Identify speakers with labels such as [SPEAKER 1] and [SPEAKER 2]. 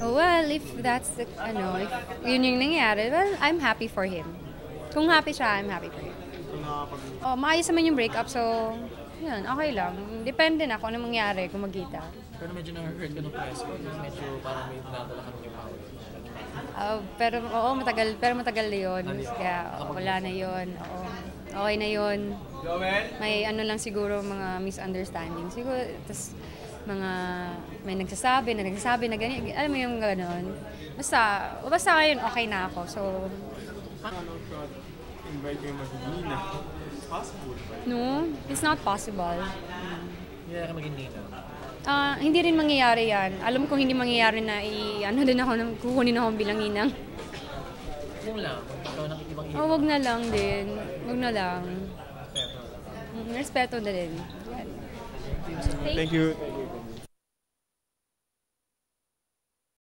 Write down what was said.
[SPEAKER 1] Oh, well, if that's the, if yun yung nangyari, well, I'm happy for him. Kung happy siya, I'm happy for him. Oh, maayos naman yung breakup, so, yun, okay lang. Depende na kung ano mangyari, kung magkita.
[SPEAKER 2] Pero medyo na-hurt ka ng press ko. Medyo parang may dinadala ka ng yung power.
[SPEAKER 1] Pero, oo, matagal na yun. Kaya, wala na yun. Oo. Okay na yun. May ano lang siguro, mga misunderstanding. Siguro, tas, may nagsasabi na ganyan. Alam mo yung gano'n. Basta ngayon, okay na ako. So,
[SPEAKER 3] Invite kayo mag-Nina. It's possible.
[SPEAKER 1] no, it's not possible.
[SPEAKER 2] Hindi na ka maging nina.
[SPEAKER 1] Hindi rin mangyayari yan. Alam kong hindi mangyayari na kukunin ako bilang ninang.
[SPEAKER 2] Kung lang, kung ikaw ng ibang
[SPEAKER 1] Oh, wag na lang din. Wag na lang.
[SPEAKER 2] Pero,
[SPEAKER 1] Respeto na din.
[SPEAKER 3] Thank you.